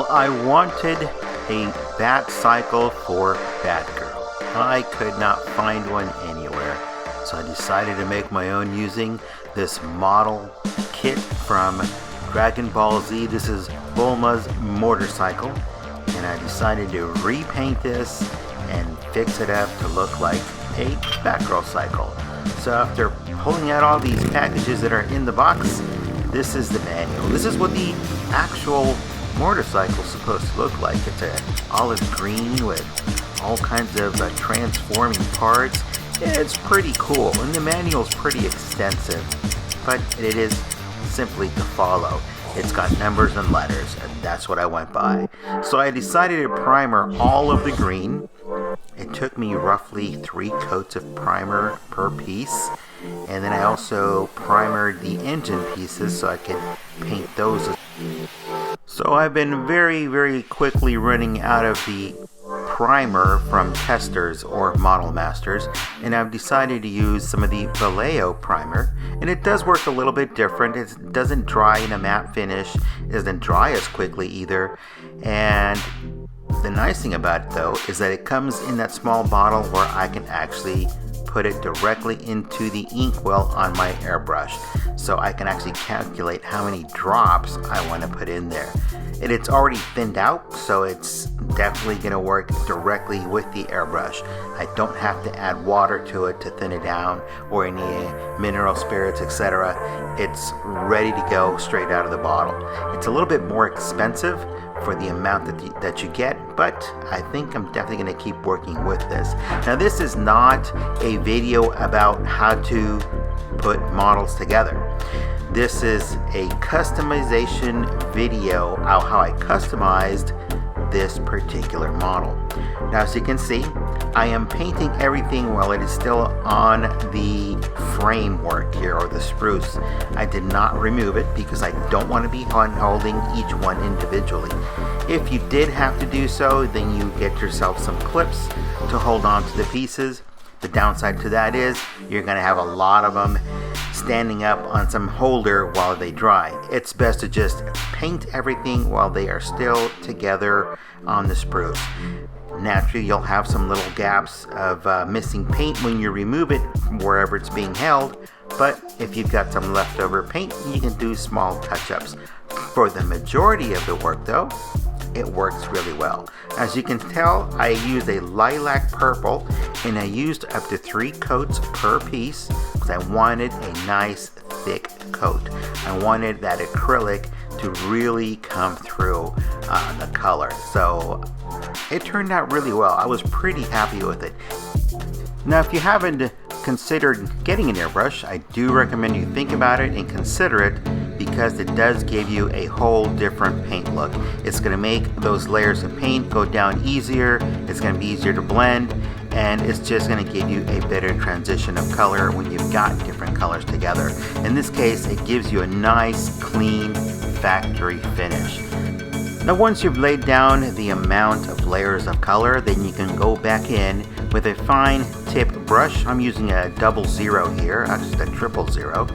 I wanted a bat cycle for Batgirl. I could not find one anywhere, so I decided to make my own using this model kit from Dragon Ball Z. This is Bulma's motorcycle, and I decided to repaint this and fix it up to look like a Batgirl cycle. So after pulling out all these packages that are in the box, this is the manual. This is what the actual motorcycle is supposed to look like. It's an olive green with all kinds of transforming parts. It's pretty cool, and the manual is pretty extensive, but it is simply to follow. It's got numbers and letters, and that's what I went by. So I decided to primer all of the green. It took me roughly 3 coats of primer per piece, and then I also primered the engine pieces so I could paint those. So I've been very quickly running out of the primer from testers or model masters, and I've decided to use some of the Vallejo primer, and it does work a little bit different. It doesn't dry in a matte finish, it doesn't dry as quickly either, and the nice thing about it though is that it comes in that small bottle where I can actually put it directly into the inkwell on my airbrush, so I can actually calculate how many drops I want to put in there. And it's already thinned out, so it's definitely going to work directly with the airbrush. I don't have to add water to it to thin it down, or any mineral spirits, etc. It's ready to go straight out of the bottle. It's a little bit more expensive for the amount that you get, but I think I'm definitely going to keep working with this. Now, this is not a video about how to put models together. This is a customization video of how I customized this particular model. Now, as you can see, I am painting everything while it is still on the framework here, or the spruce. I did not remove it because I don't want to be holding each one individually. If you did have to do so, then you get yourself some clips to hold on to the pieces. The downside to that is you're going to have a lot of them standing up on some holder while they dry. It's best to just paint everything while they are still together on the spruce. Naturally, you'll have some little gaps of missing paint when you remove it from wherever it's being held, but if you've got some leftover paint, you can do small touch-ups. For the majority of the work though, it works really well. As you can tell, I used a lilac purple, and I used up to 3 coats per piece because I wanted a nice thick coat. I wanted that acrylic to really come through the color. So it turned out really well. I was pretty happy with it. Now, if you haven't considered getting an airbrush, I do recommend you think about it and consider it, because it does give you a whole different paint look. It's going to make those layers of paint go down easier, it's going to be easier to blend, and it's just going to give you a better transition of color when you've got different colors together. In this case, it gives you a nice, clean, factory finish. Now, once you've laid down the amount of layers of color, then you can go back in with a fine tip brush. I'm using a 00 here, actually a 000,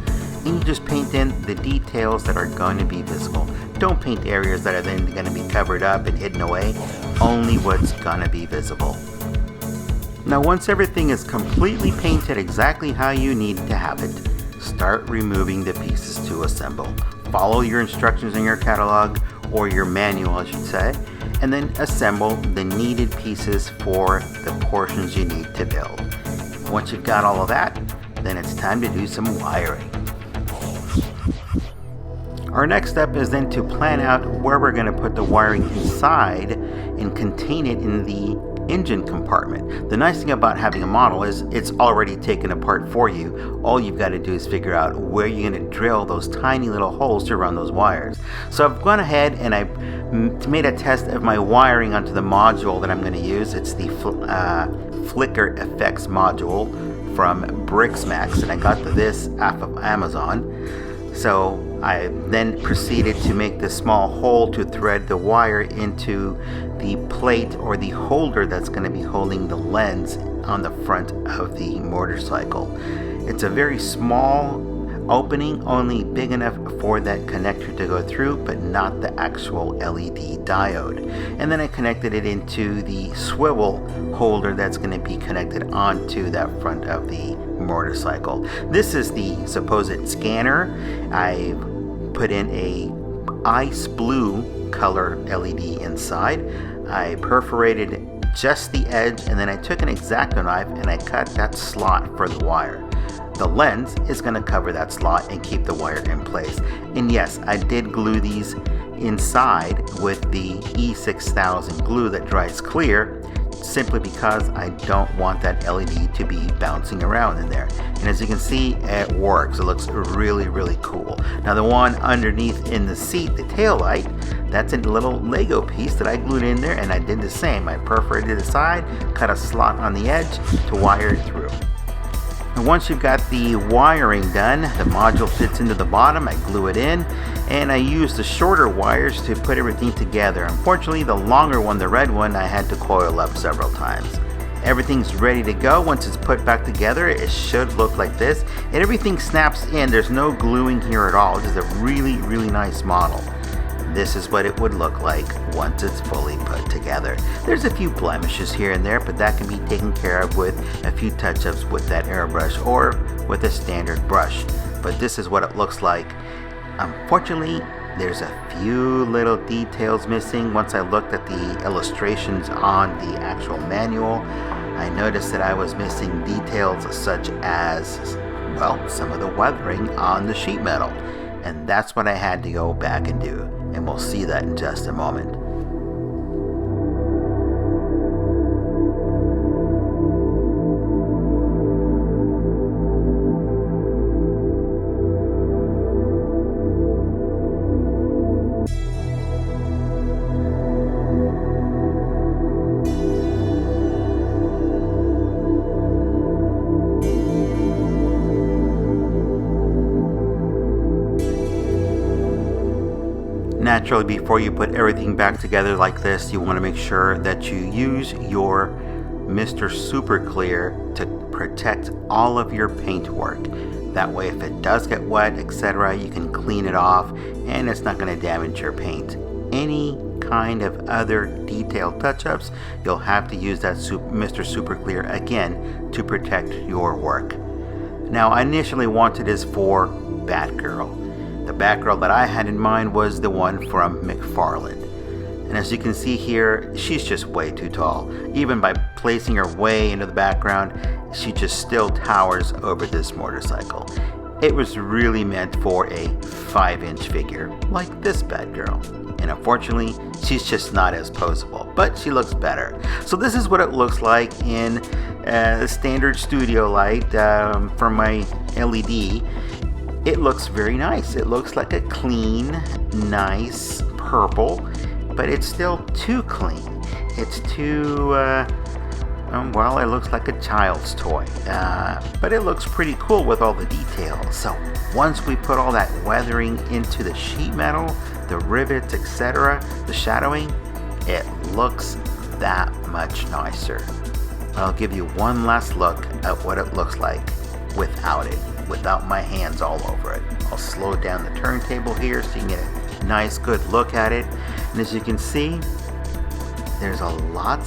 and you just paint in the details that are going to be visible. Don't paint areas that are then going to be covered up and hidden away, only what's going to be visible. Now, once everything is completely painted exactly how you need to have it, start removing the pieces to assemble. Follow your instructions in your catalog, or your manual I should say, and then assemble the needed pieces for the portions you need to build. Once you've got all of that, then it's time to do some wiring. Our next step is then to plan out where we're going to put the wiring inside and contain it in the engine compartment. The nice thing about having a model is it's already taken apart for you. All you've got to do is figure out where you're going to drill those tiny little holes to run those wires. So I've gone ahead and I made a test of my wiring onto the module that I'm going to use. It's the flicker effects module from Briksmax, and I got this off of Amazon. So I then proceeded to make this small hole to thread the wire into the plate or the holder that's going to be holding the lens on the front of the motorcycle. It's a very small opening only big enough for that connector to go through, but not the actual LED diode. And then I connected it into the swivel holder that's going to be connected onto that front of the motorcycle. This is the supposed scanner. I put in a ice blue color LED inside. I perforated just the edge, and then I took an X-Acto knife and I cut that slot for the wire. The lens is going to cover that slot and keep the wire in place. And yes, I did glue these inside with the E6000 glue that dries clear, simply because I don't want that LED to be bouncing around in there. And as you can see, it works. It looks really, really cool. Now the one underneath in the seat, the tail light, that's a little Lego piece that I glued in there, and I did the same. I perforated the side, cut a slot on the edge to wire it through. And once you've got the wiring done, the module fits into the bottom. I glue it in, and I use the shorter wires to put everything together. Unfortunately, the longer one, the red one, I had to coil up several times. Everything's ready to go. Once it's put back together, it should look like this, and everything snaps in. There's no gluing here at all. This is a really, really nice model. This is what it would look like once it's fully put together. There's a few blemishes here and there, but that can be taken care of with a few touch-ups with that airbrush or with a standard brush. But this is what it looks like. Unfortunately, there's a few little details missing. Once I looked at the illustrations on the actual manual, I noticed that I was missing details such as, well, some of the weathering on the sheet metal. And that's what I had to go back and do. And we'll see that in just a moment. Naturally, before you put everything back together like this, you want to make sure that you use your Mr. Super Clear to protect all of your paint work. That way, if it does get wet, etc., you can clean it off and it's not going to damage your paint. Any kind of other detailed touch-ups, you'll have to use that Mr. Super Clear again to protect your work. Now, I initially wanted this for Batgirl. The Batgirl that I had in mind was the one from McFarlane. And as you can see here, she's just way too tall. Even by placing her way into the background, she just still towers over this motorcycle. It was really meant for a 5-inch figure, like this Batgirl. And unfortunately, she's just not as poseable, but she looks better. So this is what it looks like in a standard studio light from my LED. It looks very nice. It looks like a clean, nice purple, but it's still too clean. It's too, well, it looks like a child's toy, but it looks pretty cool with all the details. So once we put all that weathering into the sheet metal, the rivets, etc., the shadowing, it looks that much nicer. I'll give you one last look at what it looks like without it. Without my hands all over it. I'll slow down the turntable here so you can get a nice good look at it. And as you can see, there's a lot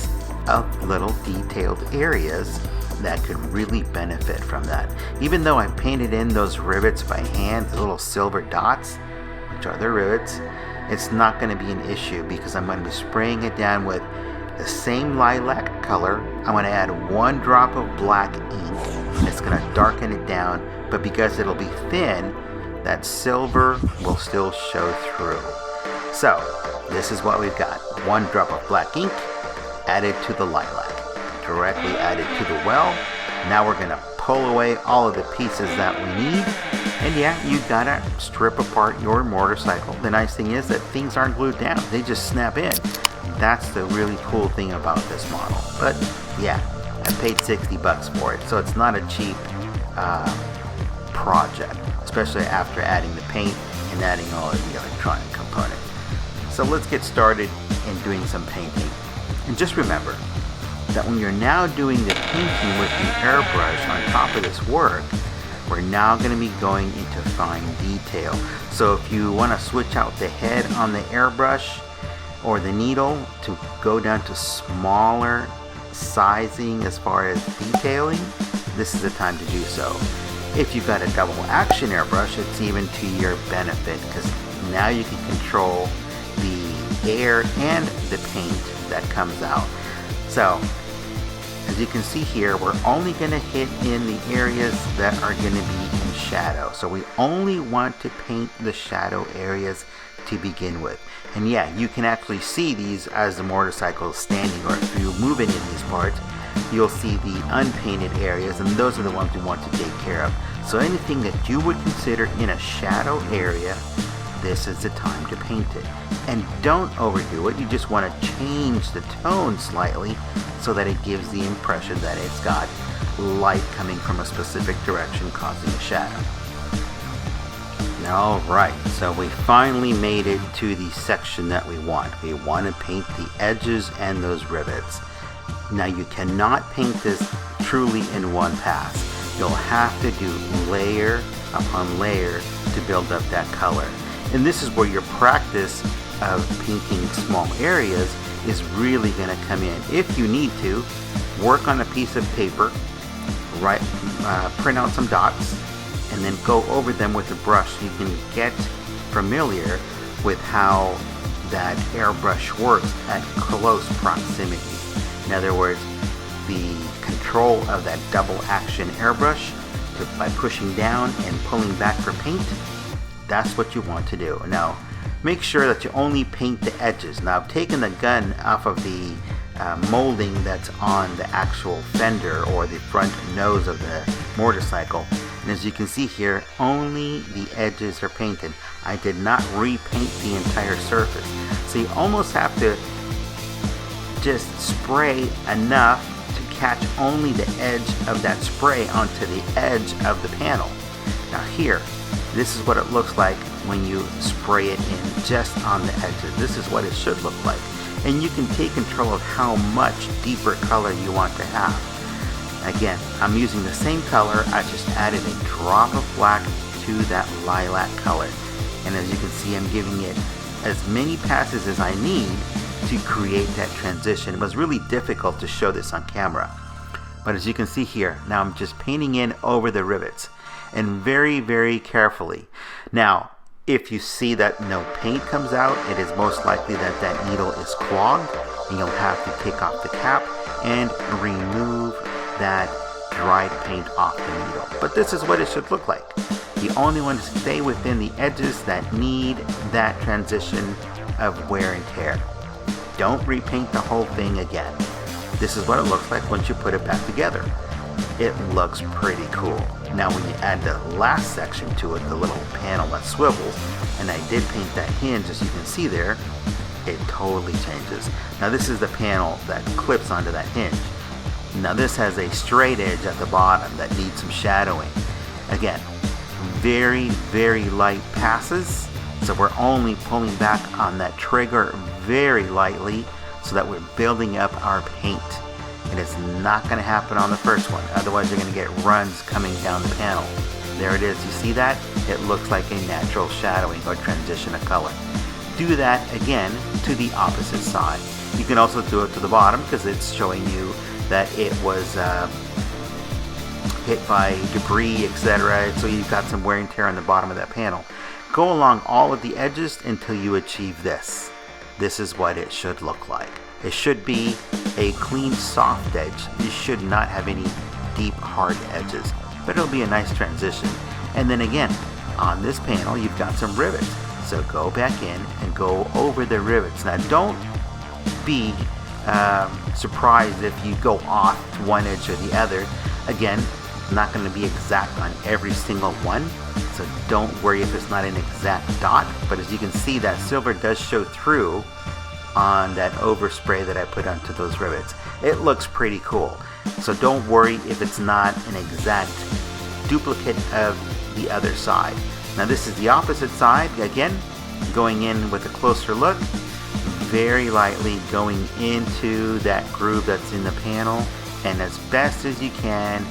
of little detailed areas that could really benefit from that. Even though I painted in those rivets by hand, the little silver dots, which are the rivets, it's not going to be an issue because I'm going to be spraying it down with the same lilac color. I'm going to add 1 drop of black ink. It's going to darken it down, but because it'll be thin, that silver will still show through. So this is what we've got. 1 drop of black ink added to the lilac, directly added to the well. Now we're going to pull away all of the pieces that we need. And yeah, you gotta strip apart your motorcycle. The nice thing is that things aren't glued down. They just snap in. That's the really cool thing about this model. But yeah, I paid $60 for it, so it's not a cheap project, especially after adding the paint and adding all of the electronic components. So let's get started in doing some painting. And just remember that when you're now doing the painting with the airbrush on top of this work, we're now going to be going into fine detail. So if you want to switch out the head on the airbrush or the needle to go down to smaller sizing as far as detailing, this is the time to do so. If you've got a double action airbrush, it's even to your benefit because now you can control the air and the paint that comes out. So as you can see here, we're only going to hit in the areas that are going to be in shadow. So we only want to paint the shadow areas to begin with. And yeah, you can actually see these as the motorcycle is standing, or if you move into these parts, you'll see the unpainted areas, and those are the ones we want to take care of. So anything that you would consider in a shadow area, this is the time to paint it. And don't overdo it, you just want to change the tone slightly so that it gives the impression that it's got light coming from a specific direction causing a shadow. Alright, so we finally made it to the section that we want. We want to paint the edges and those rivets. Now you cannot paint this truly in one pass. You'll have to do layer upon layer to build up that color. And this is where your practice of painting small areas is really going to come in. If you need to, work on a piece of paper, print out some dots, and then go over them with a brush so you can get familiar with how that airbrush works at close proximity. In other words, the control of that double action airbrush by pushing down and pulling back for paint, that's what you want to do. Now, make sure that you only paint the edges. Now, I've taken the gun off of the molding that's on the actual fender or the front nose of the motorcycle. And as you can see here, only the edges are painted. I did not repaint the entire surface. So you almost have to just spray enough to catch only the edge of that spray onto the edge of the panel. Now here, this is what it looks like when you spray it in just on the edges. This is what it should look like. And you can take control of how much deeper color you want to have. Again, I'm using the same color, I just added a drop of black to that lilac color. And as you can see, I'm giving it as many passes as I need to create that transition. It was really difficult to show this on camera. But as you can see here, now I'm just painting in over the rivets. And very, very carefully. Now, if you see that no paint comes out, it is most likely that that needle is clogged. And you'll have to take off the cap and remove that dried paint off the needle. But this is what it should look like. You only want to stay within the edges that need that transition of wear and tear. Don't repaint the whole thing again. This is what it looks like once you put it back together. It looks pretty cool. Now when you add the last section to it, the little panel that swivels, and I did paint that hinge as you can see there, it totally changes. Now this is the panel that clips onto that hinge. Now this has a straight edge at the bottom that needs some shadowing. Again, very, very light passes, so we're only pulling back on that trigger very lightly so that we're building up our paint. And it's not going to happen on the first one, otherwise you're going to get runs coming down the panel. There it is, you see that? It looks like a natural shadowing or transition of color. Do that again to the opposite side. You can also do it to the bottom because it's showing you that it was hit by debris, etc. So you've got some wear and tear on the bottom of that panel. Go along all of the edges until you achieve this. This is what it should look like. It should be a clean, soft edge. You should not have any deep, hard edges, but it'll be a nice transition. And then again, on this panel, you've got some rivets. So go back in and go over the rivets. Now don't be surprised if you go off one edge or the other. Again, not going to be exact on every single one, so don't worry if it's not an exact dot. But as you can see, that silver does show through on that overspray that I put onto those rivets. It looks pretty cool, so don't worry if it's not an exact duplicate of the other side. Now this is the opposite side. Again, going in with a closer look, very lightly going into that groove that's in the panel, and as best as you can,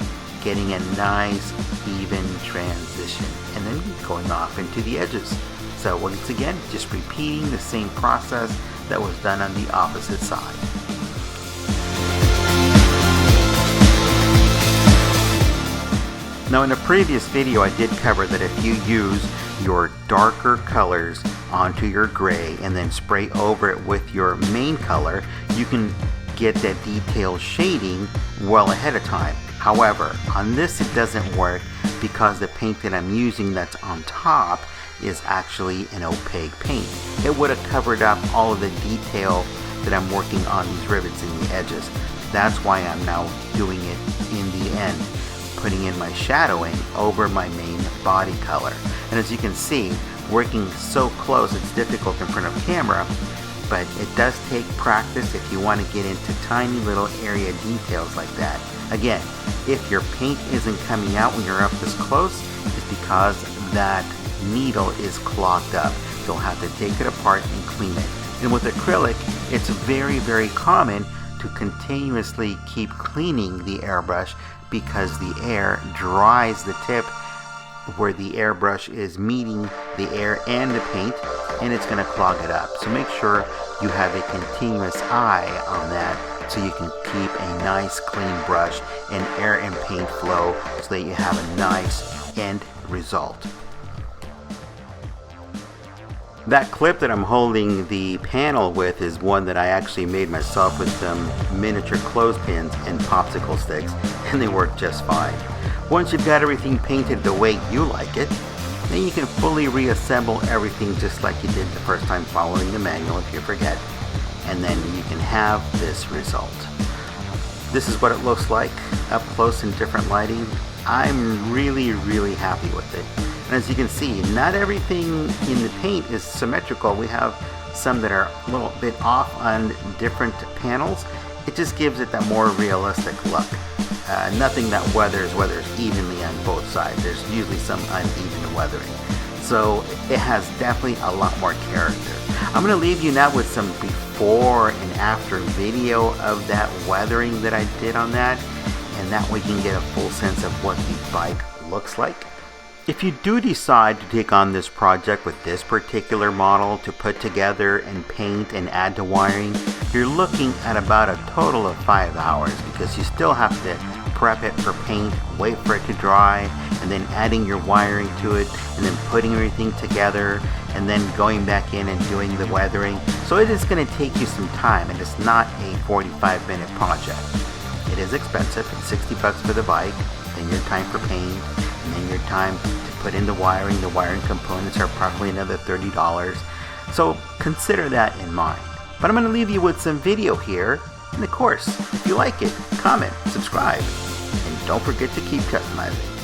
getting a nice even transition, and then going off into the edges. So once again, just repeating the same process that was done on the opposite side. Now in a previous video I did cover that if you use your darker colors onto your gray and then spray over it with your main color, you can get that detailed shading well ahead of time. However, on this it doesn't work because the paint that I'm using that's on top is actually an opaque paint. It would have covered up all of the detail that I'm working on these rivets in the edges. That's why I'm now doing it in the end, putting in my shadowing over my main body color. And as you can see, working so close, it's difficult in front of camera, but it does take practice if you want to get into tiny little area details like that. Again, if your paint isn't coming out when you're up this close, it's because that needle is clogged up. You'll have to take it apart and clean it. And with acrylic, it's very, very common to continuously keep cleaning the airbrush because the air dries the tip where the airbrush is meeting the air and the paint, and it's going to clog it up. So make sure you have a continuous eye on that so you can keep a nice clean brush and air and paint flow so that you have a nice end result. That clip that I'm holding the panel with is one that I actually made myself with some miniature clothespins and popsicle sticks, and they work just fine. Once you've got everything painted the way you like it, then you can fully reassemble everything just like you did the first time following the manual if you forget, and then you can have this result. This is what it looks like up close in different lighting. I'm really, really happy with it. And as you can see, not everything in the paint is symmetrical. We have some that are a little bit off on different panels. It just gives it that more realistic look. Nothing that weathers evenly on both sides. There's usually some uneven weathering. So it has definitely a lot more character. I'm going to leave you now with some before and after video of that weathering that I did on that, and that way you can get a full sense of what the bike looks like. If you do decide to take on this project with this particular model to put together and paint and add to wiring, you're looking at about a total of 5 hours because you still have to prep it for paint, wait for it to dry, and then adding your wiring to it, and then putting everything together, and then going back in and doing the weathering. So it is going to take you some time, and it's not a 45-minute project. It is expensive. It's $60 for the bike, then your time for paint, and then your time to put in the wiring. The wiring components are probably another $30. So consider that in mind. But I'm going to leave you with some video here. And of course, if you like it, comment, subscribe, and don't forget to keep customizing.